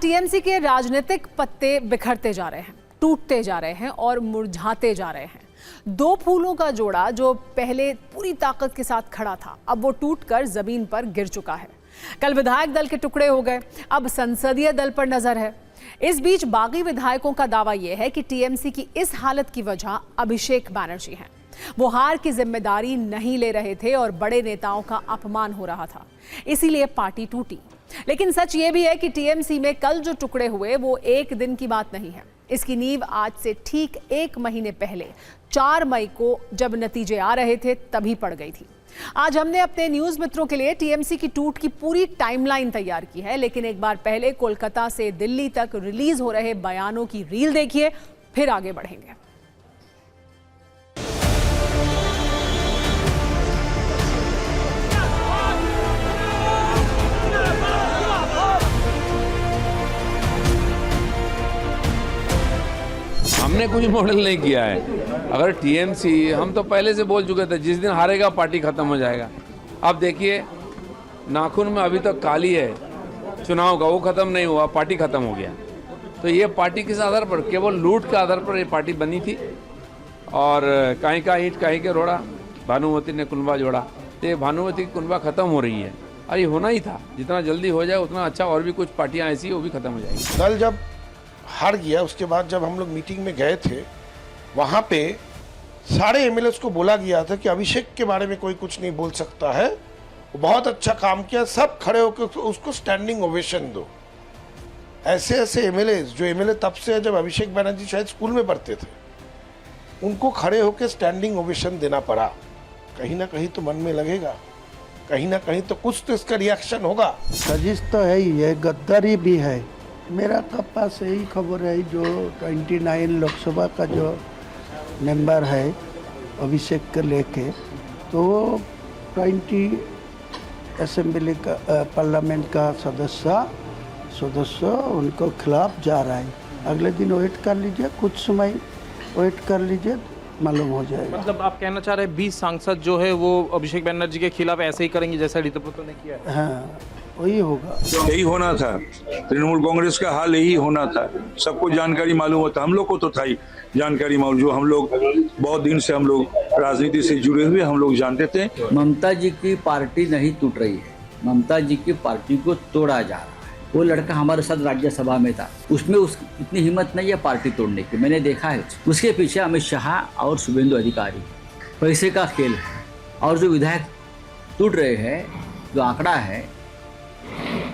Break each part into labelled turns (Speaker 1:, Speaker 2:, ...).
Speaker 1: TMC के राजनीतिक पत्ते बिखरते जा रहे हैं, टूटते जा रहे हैं और मुरझाते जा रहे हैं। दो फूलों का जोड़ा जो पहले पूरी ताकत के साथ खड़ा था, अब वो टूटकर जमीन पर गिर चुका है। कल विधायक दल के टुकड़े हो गए, अब संसदीय दल पर नजर है। इस बीच बागी विधायकों का दावा यह है कि टीएमसी की इस हालत की वजह अभिषेक बैनर्जी हैं। वो हार की जिम्मेदारी नहीं ले रहे थे और बड़े नेताओं का अपमान हो रहा था, इसीलिए पार्टी टूटी। लेकिन सच ये भी है कि टीएमसी में कल जो टुकड़े हुए वो एक दिन की बात नहीं है। इसकी नींव आज से ठीक 1 महीने पहले 4 मई को जब नतीजे आ रहे थे तभी पड़ गई थी। आज हमने अपने न्यूज मित्रों के लिए टीएमसी की टूट की पूरी टाइमलाइन तैयार की है, लेकिन एक बार पहले कोलकाता से दिल्ली तक रिलीज हो रहे बयानों की रील देखिए, फिर आगे बढ़ेंगे।
Speaker 2: हमने कुछ मॉडल नहीं किया है। अगर टीएमसी, हम तो पहले से बोल चुके थे जिस दिन हारेगा पार्टी खत्म हो जाएगा। अब देखिए नाखून में अभी तक काली है चुनाव का, वो खत्म नहीं हुआ, पार्टी खत्म हो गया। तो ये पार्टी किस आधार पर, केवल लूट के आधार पर ये पार्टी बनी थी। और कहीं का ईंट कहीं के रोड़ा, भानुमति ने कुनबा जोड़ा। तो ये भानुमति की कुनबा खत्म हो रही है और ये होना ही था। जितना जल्दी हो जाए उतना अच्छा। और भी कुछ पार्टियां ऐसी वो भी खत्म हो जाएगी।
Speaker 3: दल जब हार गया उसके बाद जब हम लोग मीटिंग में गए थे, वहां पे सारे एमएलए को बोला गया था कि अभिषेक के बारे में कोई कुछ नहीं बोल सकता है, वो बहुत अच्छा काम किया, सब खड़े होकर उसको स्टैंडिंग ओवेशन दो। ऐसे ऐसे एमएलए जो एमएलए तब से है जब अभिषेक बनर्जी शायद स्कूल में पढ़ते थे, उनको खड़े होकर स्टैंडिंग ओवेशन देना पड़ा। कहीं ना कहीं तो मन में लगेगा, कहीं ना कहीं तो कुछ तो इसका रिएक्शन होगा।
Speaker 4: साजिश तो है ही है, गद्दारी भी है। मेरा पास यही खबर है, जो 29 लोकसभा का जो मेंबर है अभिषेक को लेके, तो वो 20 असेंबली का पार्लियामेंट का सदस्य उनको खिलाफ जा रहा है। अगले दिन वेट कर लीजिए, कुछ समय वेट कर लीजिए, मालूम हो जाएगा।
Speaker 5: मतलब आप कहना चाह रहे हैं 20 सांसद जो है वो अभिषेक बनर्जी के खिलाफ ऐसे ही करेंगे जैसा ऋतुपति ने किया है?
Speaker 4: हाँ, वही होगा।
Speaker 6: यही होना था, तृणमूल कांग्रेस का हाल यही होना था। सबको जानकारी मालूम होता, हम लोग को तो था ही जानकारी मालूम। जो हम लोग बहुत दिन से हम लोग राजनीति से जुड़े हुए, हम लोग जानते थे।
Speaker 7: ममता जी की पार्टी नहीं टूट रही है, ममता जी की पार्टी को तोड़ा जा रहा है। वो लड़का हमारे साथ राज्यसभा में था, उसमें इतनी हिम्मत नहीं है पार्टी तोड़ने की, मैंने देखा है। उसके पीछे अमित शाह और शुभेंदु अधिकारी, पैसे का खेल है। और जो विधायक टूट रहे हैं, जो आंकड़ा है,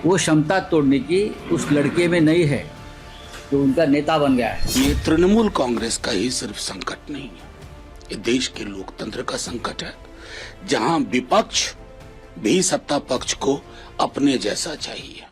Speaker 7: वो क्षमता तोड़ने की उस लड़के में नहीं है जो उनका नेता बन गया है।
Speaker 8: ये तृणमूल कांग्रेस का ही सिर्फ संकट नहीं है, ये देश के लोकतंत्र का संकट है, जहां विपक्ष भी सत्ता पक्ष को अपने जैसा चाहिए।